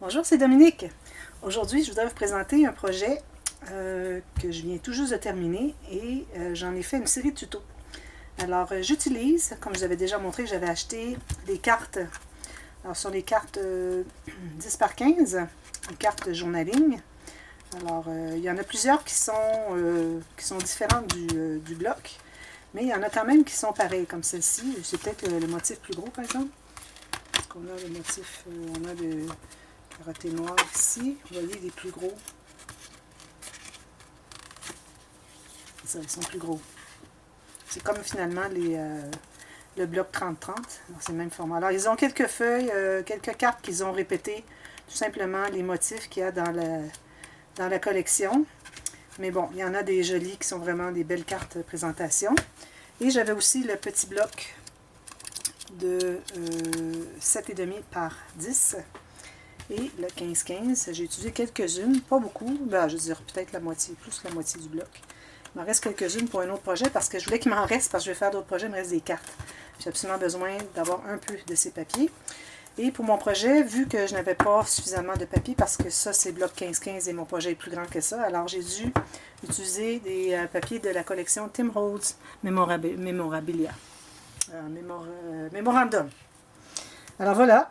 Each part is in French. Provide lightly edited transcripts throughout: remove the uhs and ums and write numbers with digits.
Bonjour, c'est Dominique. Aujourd'hui, je voudrais vous présenter un projet que je viens tout juste de terminer et j'en ai fait une série de tutos. Alors, j'utilise, comme je vous avais déjà montré, j'avais acheté des cartes. Alors, ce sont des cartes 10 par 15, des cartes journaling. Alors, il y en a plusieurs qui sont différentes du bloc, mais il y en a quand même qui sont pareilles, comme celle-ci. C'est peut-être le motif plus gros, par exemple. Parce qu'on a le motif, on a le carotté noir ici. Vous voyez, les plus gros. Ça, ils sont plus gros. C'est comme finalement le bloc 30-30. C'est le même format. Alors, ils ont quelques feuilles, quelques cartes qu'ils ont répétées. Tout simplement les motifs qu'il y a dans la collection. Mais bon, il y en a des jolies qui sont vraiment des belles cartes présentation. Et j'avais aussi le petit bloc de 7,5 par 10 et le 15-15. J'ai utilisé quelques-unes, pas beaucoup, ben, je veux dire peut-être la moitié, plus la moitié du bloc. Il m'en reste quelques-unes pour un autre projet parce que je voulais qu'il m'en reste parce que je vais faire d'autres projets, il me reste des cartes. J'ai absolument besoin d'avoir un peu de ces papiers. Et pour mon projet, vu que je n'avais pas suffisamment de papier, parce que ça c'est bloc 15-15 et mon projet est plus grand que ça, alors j'ai dû utiliser des papiers de la collection Tim Holtz Memorabilia. Memorandum. Alors voilà,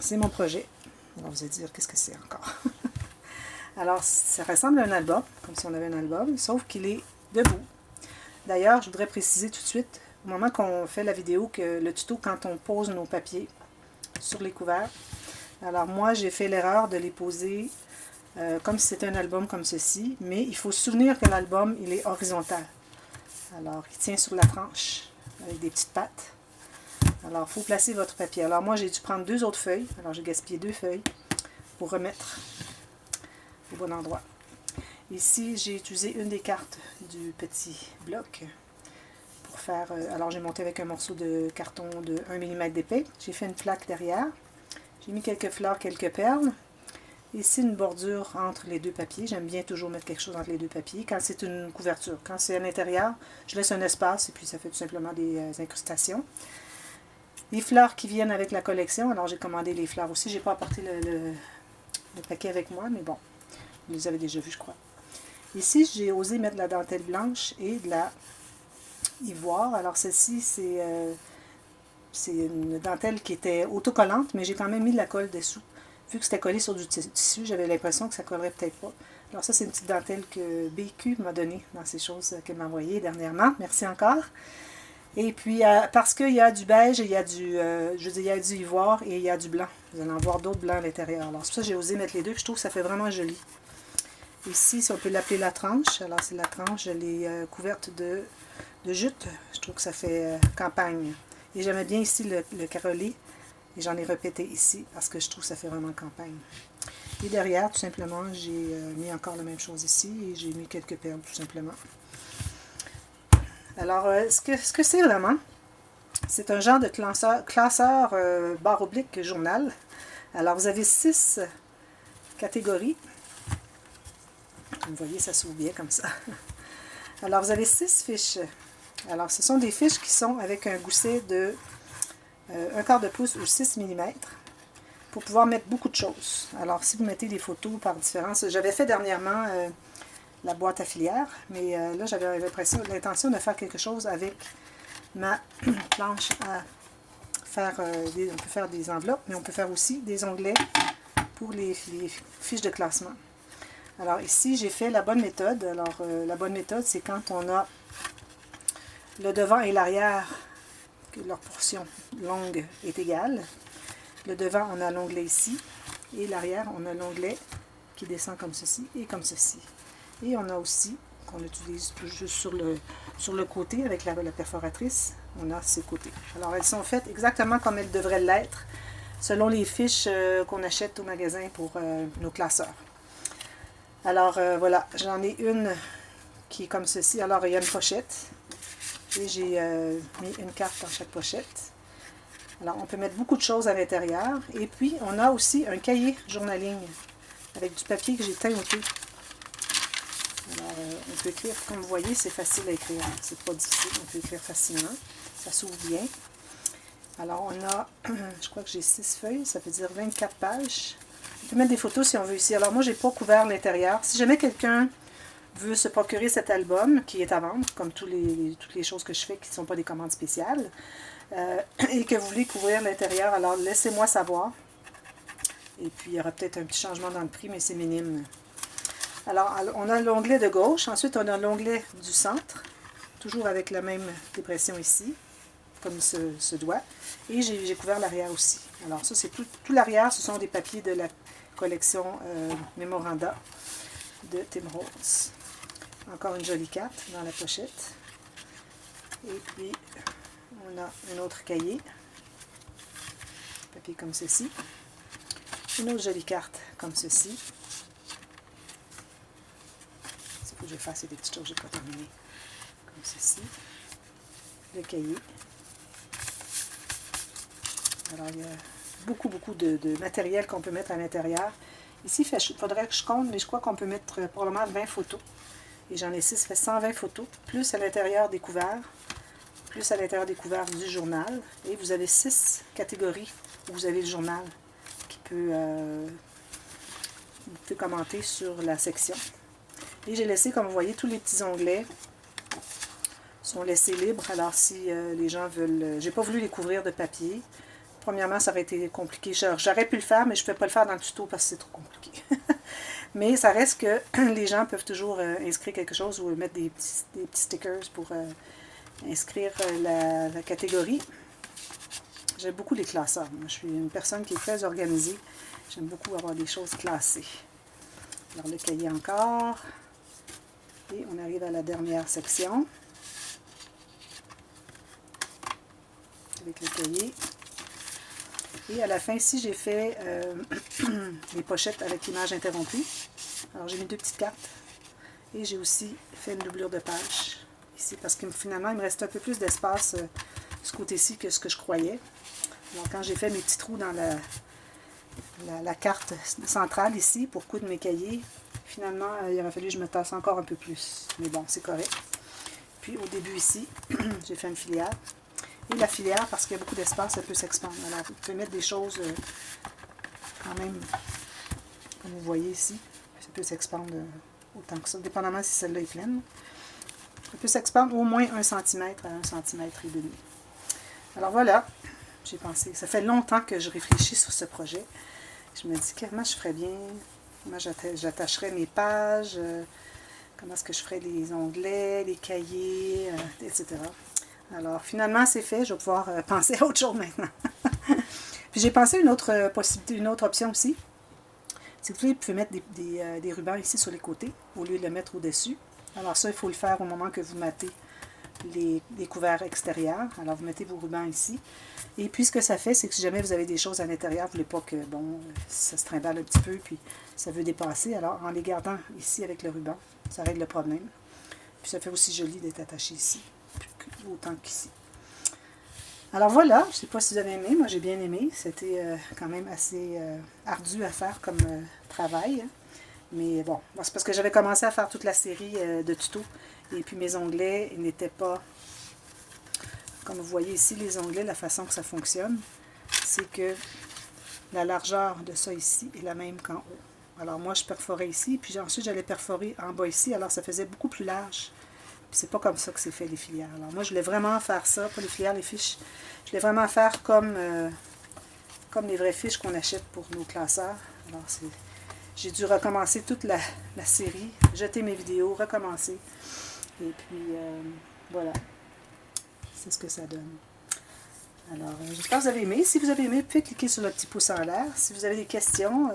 c'est mon projet. Alors vous allez dire, qu'est-ce que c'est encore? Alors ça ressemble à un album, comme si on avait un album, sauf qu'il est debout. D'ailleurs, je voudrais préciser tout de suite, au moment qu'on fait la vidéo, que le tuto, quand on pose nos papiers sur les couverts, alors moi j'ai fait l'erreur de les poser comme si c'était un album comme ceci, mais il faut se souvenir que l'album il est horizontal. Alors il tient sur la tranche avec des petites pattes. Alors il faut placer votre papier. Alors moi j'ai dû prendre deux autres feuilles, alors j'ai gaspillé deux feuilles pour remettre au bon endroit. Ici j'ai utilisé une des cartes du petit bloc pour faire, alors j'ai monté avec un morceau de carton de 1 mm d'épais, j'ai fait une plaque derrière, j'ai mis quelques fleurs, quelques perles, ici une bordure entre les deux papiers, j'aime bien toujours mettre quelque chose entre les deux papiers, quand c'est une couverture, quand c'est à l'intérieur, je laisse un espace et puis ça fait tout simplement des incrustations. Les fleurs qui viennent avec la collection, alors j'ai commandé les fleurs aussi, j'ai pas apporté le paquet avec moi, mais bon, vous les avez déjà vus je crois. Ici, j'ai osé mettre de la dentelle blanche et de la ivoire. Alors, celle-ci, c'est une dentelle qui était autocollante, mais j'ai quand même mis de la colle dessous. Vu que c'était collé sur du tissu, j'avais l'impression que ça collerait peut-être pas. Alors, ça, c'est une petite dentelle que BQ m'a donnée dans ces choses qu'elle m'a envoyées dernièrement. Merci encore. Et puis, parce qu'il y a du beige, il y a il y a du ivoire et il y a du blanc. Vous allez en voir d'autres blancs à l'intérieur. Alors, c'est pour ça que j'ai osé mettre les deux. Je trouve que ça fait vraiment joli. Ici, si on peut l'appeler la tranche, alors c'est la tranche, elle est couverte de jute. Je trouve que ça fait campagne. Et j'aimais bien ici le carolé, et j'en ai répété ici parce que je trouve que ça fait vraiment campagne. Et derrière, tout simplement, j'ai mis encore la même chose ici et j'ai mis quelques perles, tout simplement. Alors, ce que c'est vraiment, c'est un genre de classeur barre oblique journal. Alors, vous avez 6 catégories. Comme vous voyez, ça s'ouvre bien comme ça. Alors, vous avez 6 fiches. Alors, ce sont des fiches qui sont avec un gousset de 1/4 de pouce ou 6 mm pour pouvoir mettre beaucoup de choses. Alors, si vous mettez des photos par différence, j'avais fait dernièrement la boîte à filière, mais là, j'avais l'intention de faire quelque chose avec ma planche à faire. On peut faire des enveloppes, mais on peut faire aussi des onglets pour les fiches de classement. Alors ici, j'ai fait la bonne méthode. Alors la bonne méthode, c'est quand on a le devant et l'arrière, que leur portion longue est égale. Le devant, on a l'onglet ici, et l'arrière, on a l'onglet qui descend comme ceci et comme ceci. Et on a aussi, qu'on utilise juste sur le côté avec la perforatrice, on a ces côtés. Alors elles sont faites exactement comme elles devraient l'être, selon les fiches qu'on achète au magasin pour nos classeurs. Alors voilà, j'en ai une qui est comme ceci. Alors il y a une pochette et j'ai mis une carte dans chaque pochette. Alors on peut mettre beaucoup de choses à l'intérieur. Et puis on a aussi un cahier journaling avec du papier que j'ai teinté. Alors on peut écrire, comme vous voyez, c'est facile à écrire. C'est pas difficile, on peut écrire facilement. Ça s'ouvre bien. Alors on a, je crois que j'ai 6 feuilles, ça veut dire 24 pages. On peut mettre des photos si on veut ici. Alors moi, j'ai pas couvert l'intérieur. Si jamais quelqu'un veut se procurer cet album, qui est à vendre, comme toutes les choses que je fais qui ne sont pas des commandes spéciales, et que vous voulez couvrir l'intérieur, alors laissez-moi savoir. Et puis, il y aura peut-être un petit changement dans le prix, mais c'est minime. Alors, on a l'onglet de gauche. Ensuite, on a l'onglet du centre, toujours avec la même dépression ici, comme ce doigt. Et j'ai couvert l'arrière aussi. Alors, ça, c'est tout l'arrière. Ce sont des papiers de la collection Memoranda de Tim Holtz. Encore une jolie carte dans la pochette. Et puis, on a un autre cahier. Papier comme ceci. Une autre jolie carte comme ceci. Ce que je vais faire, c'est des petites choses que je n'ai pas terminées. Comme ceci. Le cahier. Alors, il y a beaucoup de matériel qu'on peut mettre à l'intérieur. Ici, il faudrait que je compte, mais je crois qu'on peut mettre probablement 20 photos. Et j'en ai 6, ça fait 120 photos, plus à l'intérieur des couverts, plus à l'intérieur des couverts du journal. Et vous avez 6 catégories où vous avez le journal qui peut, vous pouvez commenter sur la section. Et j'ai laissé, comme vous voyez, tous les petits onglets sont laissés libres. Alors si les gens veulent... j'ai pas voulu les couvrir de papier. Premièrement, ça aurait été compliqué. J'aurais pu le faire, mais je ne peux pas le faire dans le tuto parce que c'est trop compliqué. Mais ça reste que les gens peuvent toujours inscrire quelque chose ou mettre des petits stickers pour inscrire la catégorie. J'aime beaucoup les classeurs. Moi, je suis une personne qui est très organisée. J'aime beaucoup avoir des choses classées. Alors, le cahier encore. Et on arrive à la dernière section. Avec le cahier. Et à la fin, ici, j'ai fait les pochettes avec l'image interrompue. Alors, j'ai mis 2 petites cartes. Et j'ai aussi fait une doublure de page ici, parce que finalement, il me restait un peu plus d'espace ce côté-ci que ce que je croyais. Alors, quand j'ai fait mes petits trous dans la carte centrale ici, pour coudre mes cahiers, finalement, il aurait fallu que je me tasse encore un peu plus. Mais bon, c'est correct. Puis, au début ici, j'ai fait une filière. Et la filière, parce qu'il y a beaucoup d'espace, elle peut s'expandre. Alors, vous pouvez mettre des choses quand même, comme vous voyez ici. Ça peut s'expandre autant que ça, dépendamment si celle-là est pleine. Ça peut s'expandre au moins 1 cm à 1,5 cm. Alors voilà, j'ai pensé. Ça fait longtemps que je réfléchis sur ce projet. Je me dis comment je ferais bien, comment j'attacherais mes pages, comment est-ce que je ferais les onglets, les cahiers, etc. Alors, finalement, c'est fait. Je vais pouvoir penser à autre chose maintenant. Puis, j'ai pensé à une autre possibilité, une autre option aussi. Si vous pouvez mettre des rubans ici sur les côtés, au lieu de le mettre au-dessus. Alors, ça, il faut le faire au moment que vous matez les couverts extérieurs. Alors, vous mettez vos rubans ici. Et puis, ce que ça fait, c'est que si jamais vous avez des choses à l'intérieur, vous ne voulez pas que, bon, ça se trimballe un petit peu, puis ça veut dépasser. Alors, en les gardant ici avec le ruban, ça règle le problème. Puis, ça fait aussi joli d'être attaché ici, autant qu'ici. Alors voilà, je ne sais pas si vous avez aimé, moi j'ai bien aimé. C'était quand même assez ardu à faire comme travail. Hein. Mais bon, c'est parce que j'avais commencé à faire toute la série de tutos. Et puis mes onglets n'étaient pas... Comme vous voyez ici, les onglets, la façon que ça fonctionne, c'est que la largeur de ça ici est la même qu'en haut. Alors moi je perforais ici, puis ensuite j'allais perforer en bas ici, alors ça faisait beaucoup plus large. Puis c'est pas comme ça que c'est fait les filières. Alors moi je voulais vraiment faire ça, pas les filières, les fiches. Je voulais vraiment faire comme les vraies fiches qu'on achète pour nos classeurs. Alors j'ai dû recommencer toute la série, jeter mes vidéos, recommencer. Et puis voilà, c'est ce que ça donne. Alors j'espère que vous avez aimé. Si vous avez aimé, vous pouvez cliquer sur le petit pouce en l'air. Si vous avez des questions,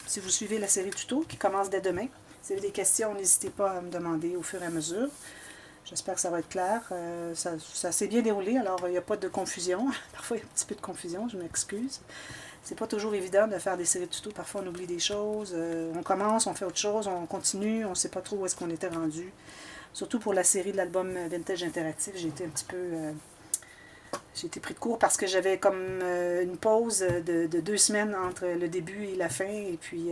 si vous suivez la série tuto qui commence dès demain, si vous avez des questions, n'hésitez pas à me demander au fur et à mesure. J'espère que ça va être clair. Ça s'est bien déroulé, alors il n'y a pas de confusion. Parfois, il y a un petit peu de confusion, je m'excuse. C'est pas toujours évident de faire des séries de tutos. Parfois, on oublie des choses. On commence, on fait autre chose, on continue, on ne sait pas trop où est-ce qu'on était rendu. Surtout pour la série de l'album Vintage Interactif, j'ai été un petit peu... j'ai été pris de court parce que j'avais comme une pause de 2 semaines entre le début et la fin. Et puis,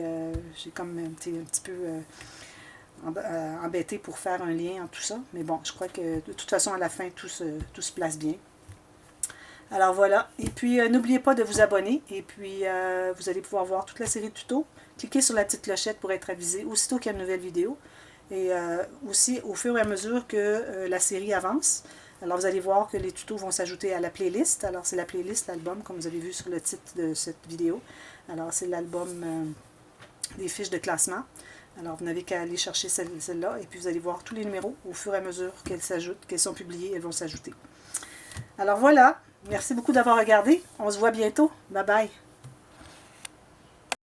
j'ai comme été un petit peu... embêté pour faire un lien entre tout ça. Mais bon, je crois que de toute façon, à la fin, tout se place bien. Alors voilà, et puis n'oubliez pas de vous abonner, et puis vous allez pouvoir voir toute la série de tutos. Cliquez sur la petite clochette pour être avisé aussitôt qu'il y a une nouvelle vidéo. Et aussi, au fur et à mesure que la série avance, alors vous allez voir que les tutos vont s'ajouter à la playlist. Alors c'est la playlist, l'album, comme vous avez vu sur le titre de cette vidéo. Alors c'est l'album des fiches de classement. Alors vous n'avez qu'à aller chercher celle-là, et puis vous allez voir tous les numéros au fur et à mesure qu'elles s'ajoutent, qu'elles sont publiées, elles vont s'ajouter. Alors voilà, merci beaucoup d'avoir regardé. On se voit bientôt. Bye bye.